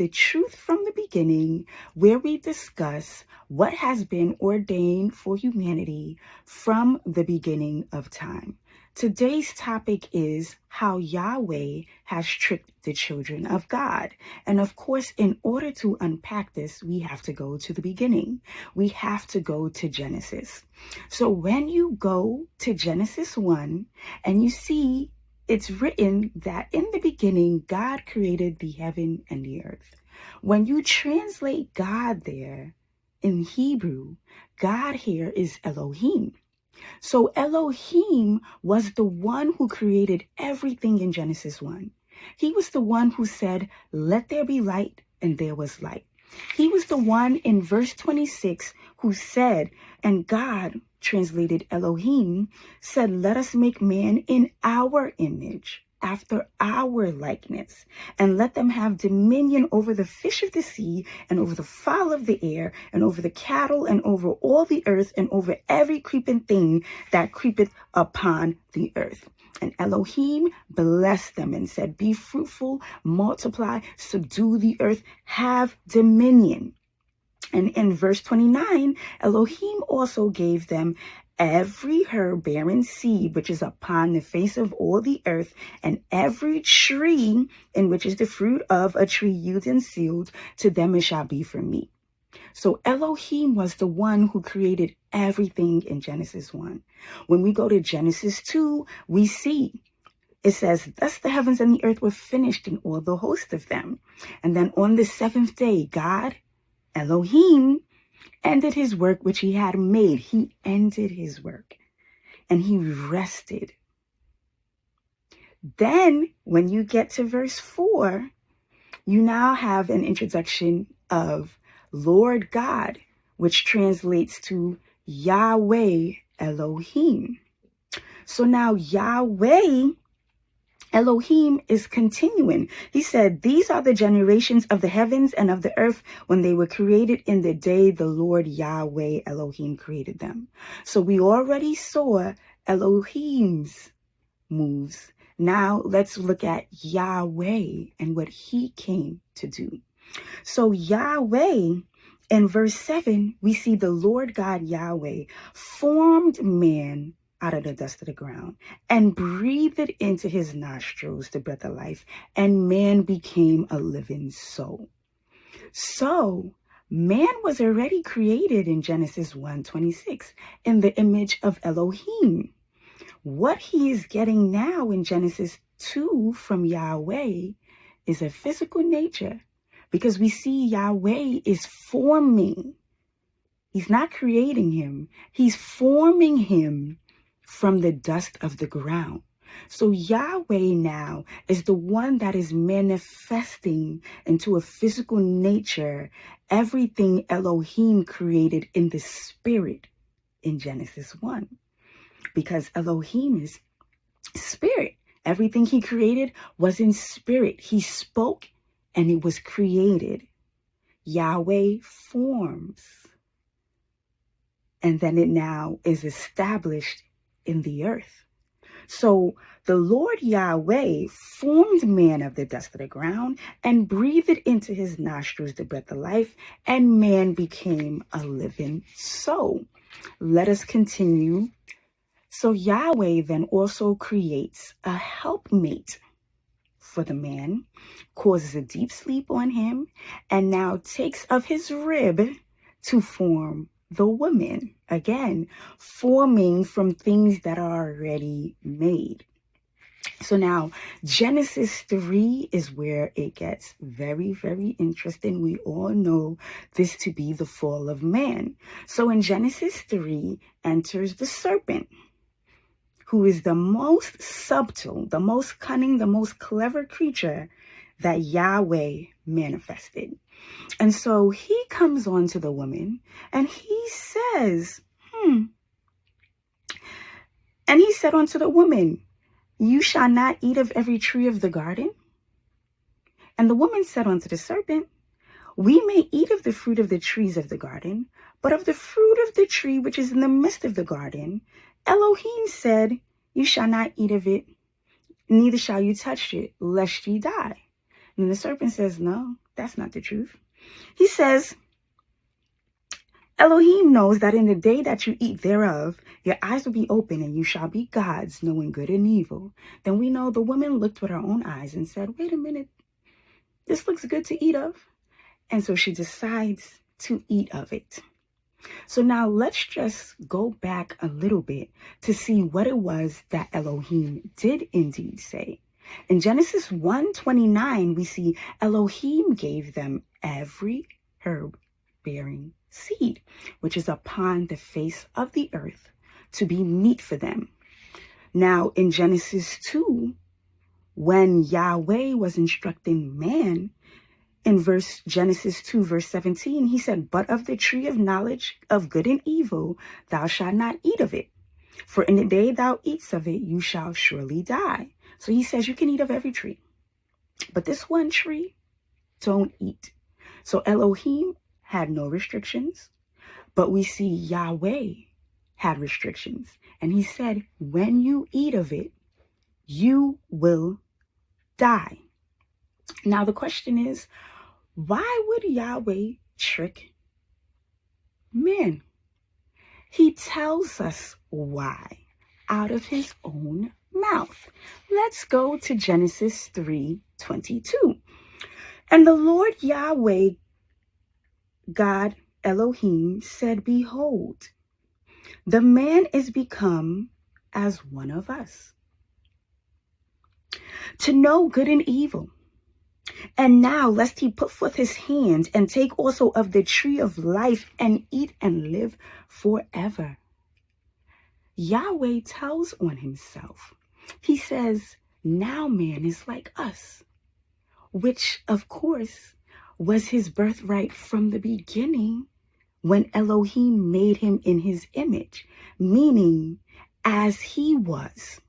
the truth from the beginning, where we discuss what has been ordained for humanity from the beginning of time. Today's topic is how Yahweh has tricked the children of God. And of course, in order to unpack this, we have to go to the beginning. We have to go to Genesis. So when you go to Genesis 1 and you see it's written that in the beginning, God created the heaven and the earth. When you translate God there in Hebrew, God here is Elohim. So Elohim was the one who created everything in Genesis 1. He was the one who said, "Let there be light," and there was light. He was the one in verse 26 who said, and God, translated Elohim, said, "Let us make man in our image, after our likeness, and let them have dominion over the fish of the sea, and over the fowl of the air, and over the cattle, and over all the earth, and over every creeping thing that creepeth upon the earth." And Elohim blessed them and said, "Be fruitful, multiply, subdue the earth, have dominion." And in verse 29, Elohim also gave them every herb bearing seed which is upon the face of all the earth, and every tree in which is the fruit of a tree yielding seed, to them it shall be for meat. So Elohim was the one who created everything in Genesis 1. When we go to Genesis 2, we see it says, "Thus the heavens and the earth were finished, and all the host of them. And then on the seventh day, God, Elohim, ended his work which he had made." He ended his work and he rested. Then when you get to verse 4, you now have an introduction of Lord God, which translates to Yahweh Elohim. So now Yahweh Elohim is continuing. He said, "These are the generations of the heavens and of the earth when they were created in the day the Lord Yahweh Elohim created them." So we already saw Elohim's moves. Now let's look at Yahweh and what he came to do. So Yahweh, in verse 7, we see the Lord God Yahweh formed man out of the dust of the ground and breathed it into his nostrils the breath of life, and man became a living soul. So man was already created in Genesis 1:26 in the image of Elohim. What he is getting now in Genesis 2 from Yahweh is a physical nature, because we see Yahweh is forming. He's not creating him. He's forming him from the dust of the ground. So Yahweh now is the one that is manifesting into a physical nature everything Elohim created in the spirit in Genesis 1. Because Elohim is spirit. Everything he created was in spirit. He spoke and it was created. Yahweh forms. And then it now is established in the earth. So the Lord Yahweh formed man of the dust of the ground and breathed into his nostrils the breath of life, and man became a living soul. Let us continue. So Yahweh then also creates a helpmate for the man, causes a deep sleep on him, and now takes of his rib to form the woman, again, forming from things that are already made. So now Genesis 3 is where it gets very, very interesting. We all know this to be the fall of man. So in Genesis 3 enters the serpent, who is the most subtle, the most cunning, the most clever creature that Yahweh manifested. And so he comes on to the woman and he says, and he said unto the woman, "You shall not eat of every tree of the garden." And the woman said unto the serpent, "We may eat of the fruit of the trees of the garden, but of the fruit of the tree which is in the midst of the garden, Elohim said, You shall not eat of it, neither shall you touch it, lest ye die." And the serpent says, "No, That's not the truth. He says, Elohim knows that in the day that you eat thereof, your eyes will be open and you shall be gods, knowing good and evil. Then we know the woman looked with her own eyes and said, wait a minute, this looks good to eat of. And so she decides to eat of it. So now let's just go back a little bit to see what it was that Elohim did indeed say. In Genesis 1:29, we see Elohim gave them every herb bearing seed, which is upon the face of the earth, to be meat for them. Now in Genesis 2, when Yahweh was instructing man, in Genesis 2, verse 17, he said, but of the tree of knowledge of good and evil, thou shalt not eat of it. For in the day thou eatest of it, you shall surely die. So he says you can eat of every tree. But this one tree, don't eat. So Elohim had no restrictions. But we see Yahweh had restrictions. And he said, when you eat of it, you will die. Now the question is, why would Yahweh trick men? He tells us why out of his own mouth. Let's go to Genesis 3:22. And the Lord Yahweh, God Elohim, said, behold, the man is become as one of us, to know good and evil. And now lest he put forth his hand and take also of the tree of life and eat and live forever. Yahweh tells on himself. He says, now man is like us, which of course was his birthright from the beginning when Elohim made him in his image, meaning as he was,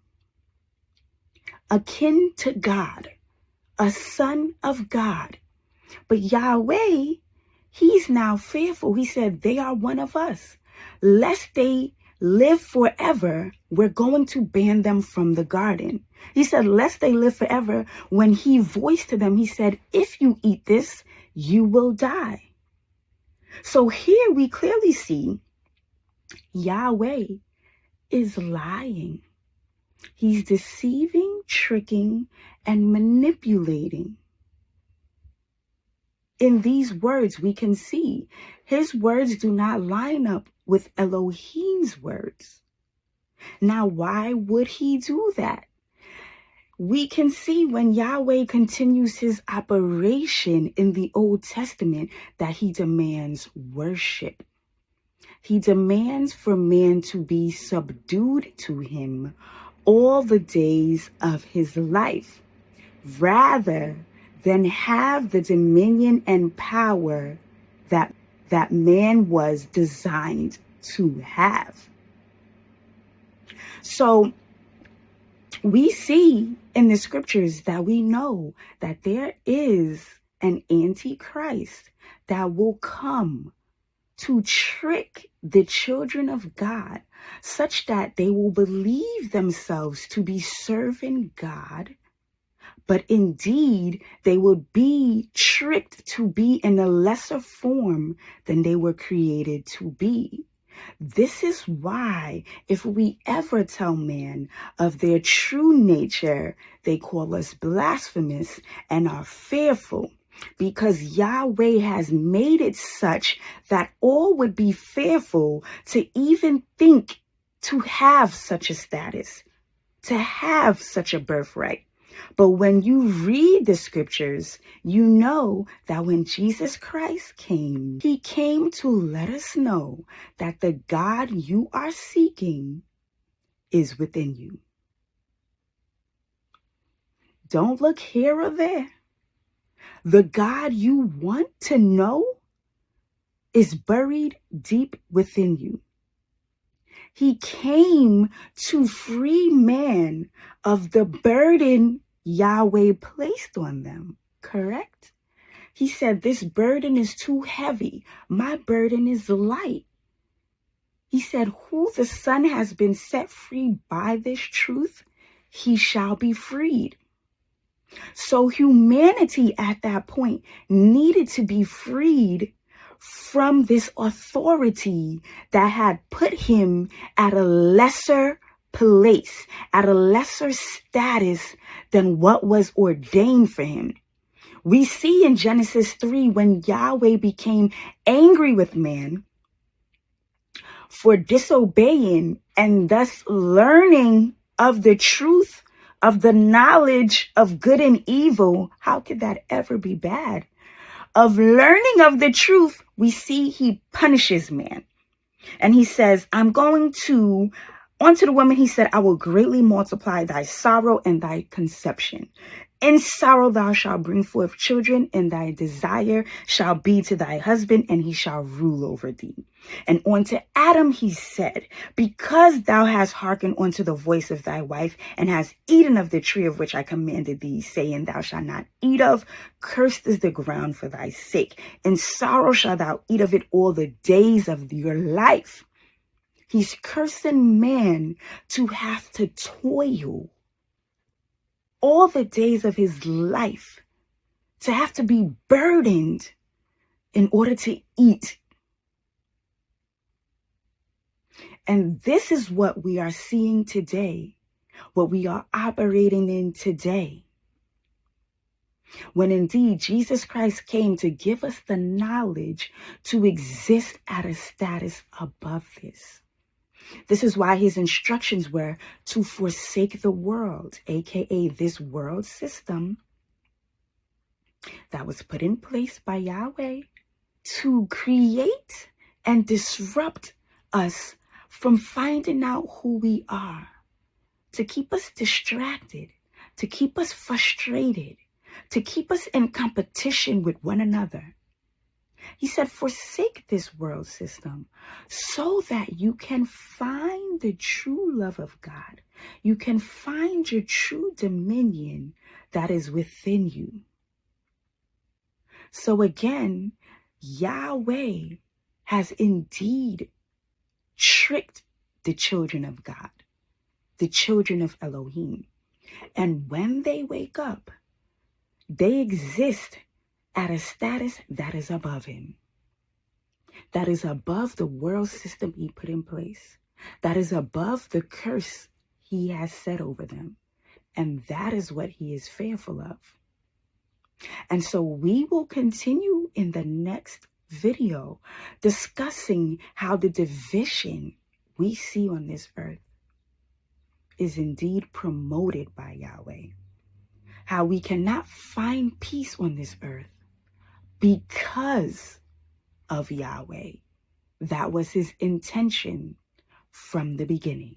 akin to God, a son of God. But Yahweh, he's now fearful. He said, they are one of us. Lest they live forever, we're going to ban them from the garden. He said, lest they live forever. When he voiced to them, he said, if you eat this, you will die. So here we clearly see Yahweh is lying. He's deceiving, tricking, and manipulating. In these words, we can see his words do not line up with Elohim's words. Now, why would he do that? We can see when Yahweh continues his operation in the Old Testament that he demands worship. He demands for man to be subdued to him all the days of his life, rather than have the dominion and power that man was designed to have. So we see in the scriptures that we know that there is an antichrist that will come to trick the children of God such that they will believe themselves to be serving God, but indeed they will be tricked to be in a lesser form than they were created to be. This is why if we ever tell man of their true nature, they call us blasphemous and are fearful, because Yahweh has made it such that all would be fearful to even think to have such a status, to have such a birthright. But when you read the scriptures, you know that when Jesus Christ came, he came to let us know that the God you are seeking is within you. Don't look here or there. The God you want to know is buried deep within you. He came to free man of the burden Yahweh placed on them, correct? He said, this burden is too heavy. My burden is light. He said, who the Son has been set free by this truth, he shall be freed. So humanity at that point needed to be freed from this authority that had put him at a lesser place, at a lesser status than what was ordained for him. We see in Genesis 3 when Yahweh became angry with man for disobeying and thus learning of the truth of the knowledge of good and evil. How could that ever be bad? Of learning of the truth, we see he punishes man. And he says, unto the woman, he said, I will greatly multiply thy sorrow and thy conception. In sorrow thou shalt bring forth children, and thy desire shall be to thy husband, and he shall rule over thee. And unto Adam he said, because thou hast hearkened unto the voice of thy wife, and hast eaten of the tree of which I commanded thee, saying, thou shalt not eat of, cursed is the ground for thy sake. In sorrow shalt thou eat of it all the days of your life. He's cursing man to have to toil all the days of his life, to have to be burdened in order to eat. And this is what we are seeing today, what we are operating in today. When indeed Jesus Christ came to give us the knowledge to exist at a status above this. This is why his instructions were to forsake the world, aka this world system that was put in place by Yahweh to create and disrupt us from finding out who we are, to keep us distracted, to keep us frustrated, to keep us in competition with one another. He said, forsake this world system so that you can find the true love of God. You can find your true dominion that is within you. So again, Yahweh has indeed tricked the children of God, the children of Elohim. And when they wake up, they exist at a status that is above him, that is above the world system he put in place, that is above the curse he has set over them. And that is what he is fearful of. And so we will continue in the next video discussing how the division we see on this earth is indeed promoted by Yahweh. How we cannot find peace on this earth because of Yahweh. That was his intention from the beginning.